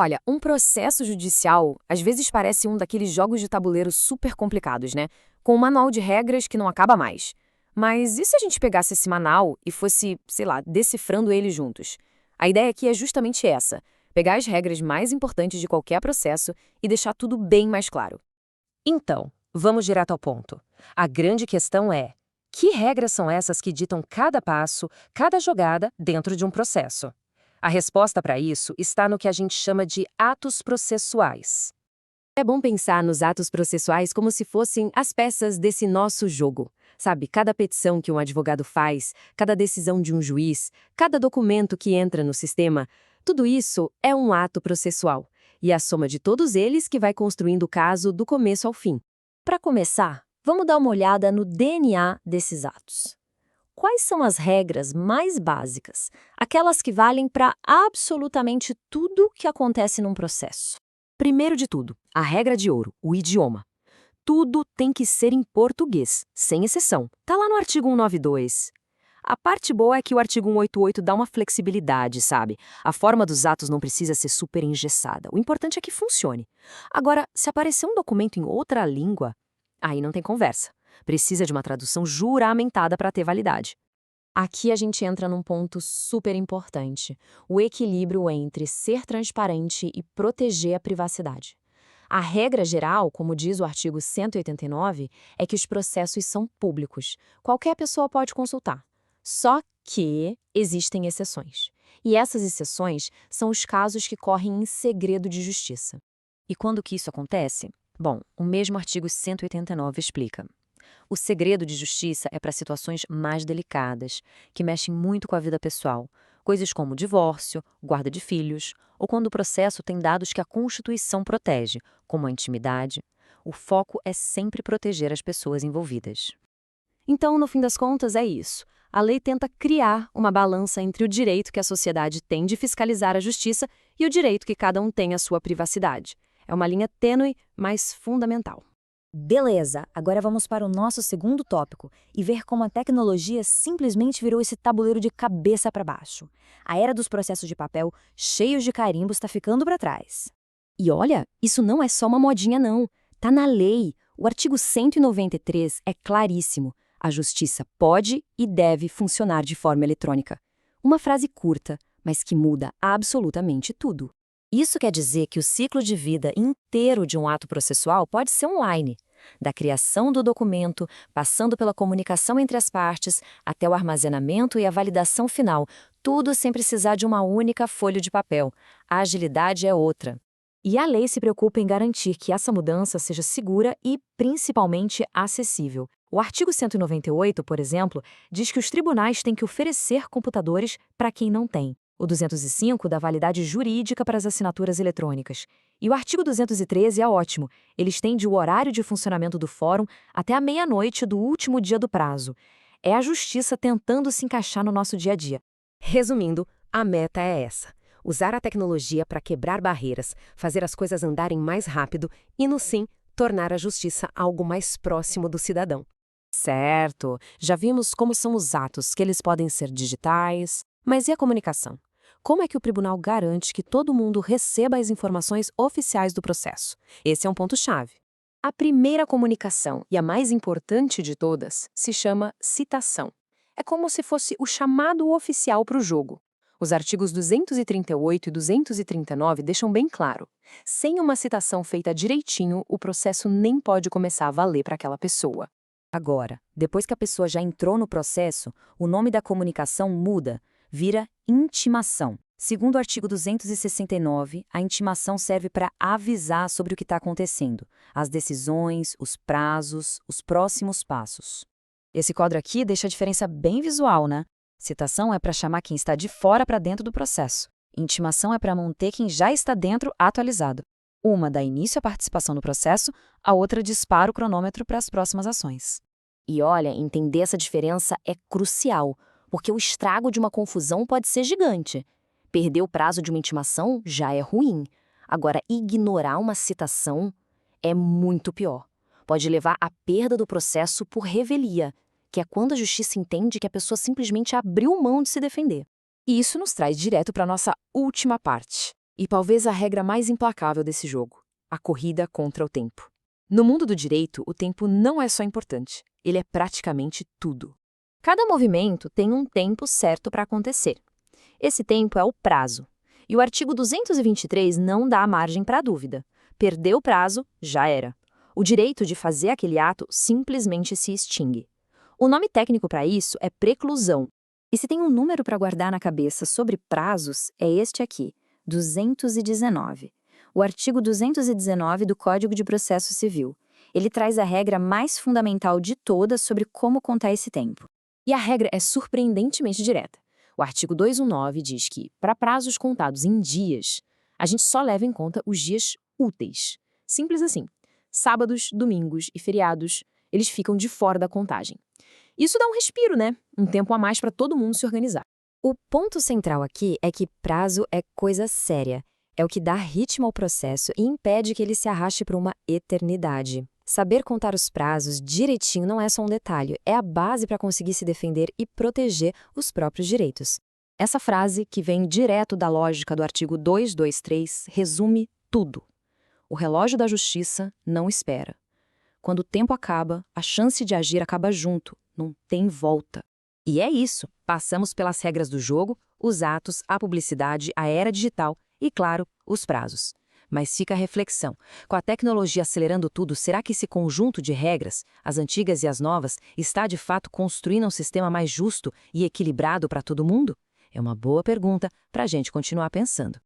Olha, um processo judicial às vezes parece um daqueles jogos de tabuleiro super complicados, né? Com um manual de regras que não acaba mais. Mas e se a gente pegasse esse manual e fosse, sei lá, decifrando ele juntos? A ideia aqui é justamente essa: pegar as regras mais importantes de qualquer processo e deixar tudo bem mais claro. Então, vamos direto ao ponto. A grande questão é: que regras são essas que ditam cada passo, cada jogada dentro de um processo? A resposta para isso está no que a gente chama de atos processuais. É bom pensar nos atos processuais como se fossem as peças desse nosso jogo. Sabe, cada petição que um advogado faz, cada decisão de um juiz, cada documento que entra no sistema, tudo isso é um ato processual. E é a soma de todos eles que vai construindo o caso do começo ao fim. Para começar, vamos dar uma olhada no DNA desses atos. Quais são as regras mais básicas, aquelas que valem para absolutamente tudo que acontece num processo? Primeiro de tudo, a regra de ouro, o idioma. Tudo tem que ser em português, sem exceção. Tá lá no artigo 192. A parte boa é que o artigo 188 dá uma flexibilidade, sabe? A forma dos atos não precisa ser super engessada. O importante é que funcione. Agora, se aparecer um documento em outra língua, aí não tem conversa. Precisa de uma tradução juramentada para ter validade. Aqui a gente entra num ponto super importante: o equilíbrio entre ser transparente e proteger a privacidade. A regra geral, como diz o artigo 189, é que os processos são públicos. Qualquer pessoa pode consultar. Só que existem exceções. E essas exceções são os casos que correm em segredo de justiça. E quando que isso acontece? Bom, o mesmo artigo 189 explica. O segredo de justiça é para situações mais delicadas, que mexem muito com a vida pessoal, coisas como divórcio, guarda de filhos, ou quando o processo tem dados que a Constituição protege, como a intimidade. O foco é sempre proteger as pessoas envolvidas. Então, no fim das contas, é isso. A lei tenta criar uma balança entre o direito que a sociedade tem de fiscalizar a justiça e o direito que cada um tem à sua privacidade. É uma linha tênue, mas fundamental. Beleza, agora vamos para o nosso segundo tópico e ver como a tecnologia simplesmente virou esse tabuleiro de cabeça para baixo. A era dos processos de papel, cheios de carimbos, está ficando para trás. E olha, isso não é só uma modinha não. Tá na lei. O artigo 193 é claríssimo. A justiça pode e deve funcionar de forma eletrônica. Uma frase curta, mas que muda absolutamente tudo. Isso quer dizer que o ciclo de vida inteiro de um ato processual pode ser online, da criação do documento, passando pela comunicação entre as partes, até o armazenamento e a validação final, tudo sem precisar de uma única folha de papel. A agilidade é outra. E a lei se preocupa em garantir que essa mudança seja segura e, principalmente, acessível. O artigo 198, por exemplo, diz que os tribunais têm que oferecer computadores para quem não tem. O 205 dá validade jurídica para as assinaturas eletrônicas. E o artigo 213 é ótimo. Ele estende o horário de funcionamento do fórum até a meia-noite do último dia do prazo. É a justiça tentando se encaixar no nosso dia a dia. Resumindo, a meta é essa: usar a tecnologia para quebrar barreiras, fazer as coisas andarem mais rápido e, no fim, tornar a justiça algo mais próximo do cidadão. Certo, já vimos como são os atos, que eles podem ser digitais, mas e a comunicação? Como é que o tribunal garante que todo mundo receba as informações oficiais do processo? Esse é um ponto-chave. A primeira comunicação, e a mais importante de todas, se chama citação. É como se fosse o chamado oficial para o jogo. Os artigos 238 e 239 deixam bem claro: sem uma citação feita direitinho, o processo nem pode começar a valer para aquela pessoa. Agora, depois que a pessoa já entrou no processo, o nome da comunicação muda, vira intimação. Segundo o artigo 269, a intimação serve para avisar sobre o que está acontecendo, as decisões, os prazos, os próximos passos. Esse quadro aqui deixa a diferença bem visual, né? Citação é para chamar quem está de fora para dentro do processo. Intimação é para manter quem já está dentro atualizado. Uma dá início à participação no processo, a outra dispara o cronômetro para as próximas ações. E olha, entender essa diferença é crucial, porque o estrago de uma confusão pode ser gigante. Perder o prazo de uma intimação já é ruim. Agora, ignorar uma citação é muito pior. Pode levar à perda do processo por revelia, que é quando a justiça entende que a pessoa simplesmente abriu mão de se defender. E isso nos traz direto para a nossa última parte. E talvez a regra mais implacável desse jogo: a corrida contra o tempo. No mundo do direito, o tempo não é só importante, ele é praticamente tudo. Cada movimento tem um tempo certo para acontecer. Esse tempo é o prazo. E o artigo 223 não dá margem para dúvida. Perdeu o prazo, já era. O direito de fazer aquele ato simplesmente se extingue. O nome técnico para isso é preclusão. E se tem um número para guardar na cabeça sobre prazos, é este aqui, 219. O artigo 219 do Código de Processo Civil. Ele traz a regra mais fundamental de todas sobre como contar esse tempo. E a regra é surpreendentemente direta. O artigo 219 diz que, para prazos contados em dias, a gente só leva em conta os dias úteis. Simples assim. Sábados, domingos e feriados, eles ficam de fora da contagem. Isso dá um respiro, né? Um tempo a mais para todo mundo se organizar. O ponto central aqui é que prazo é coisa séria. É o que dá ritmo ao processo e impede que ele se arraste para uma eternidade. Saber contar os prazos direitinho não é só um detalhe, é a base para conseguir se defender e proteger os próprios direitos. Essa frase, que vem direto da lógica do artigo 223, resume tudo. O relógio da justiça não espera. Quando o tempo acaba, a chance de agir acaba junto, não tem volta. E é isso, passamos pelas regras do jogo, os atos, a publicidade, a era digital e, claro, os prazos. Mas fica a reflexão. Com a tecnologia acelerando tudo, será que esse conjunto de regras, as antigas e as novas, está de fato construindo um sistema mais justo e equilibrado para todo mundo? É uma boa pergunta para a gente continuar pensando.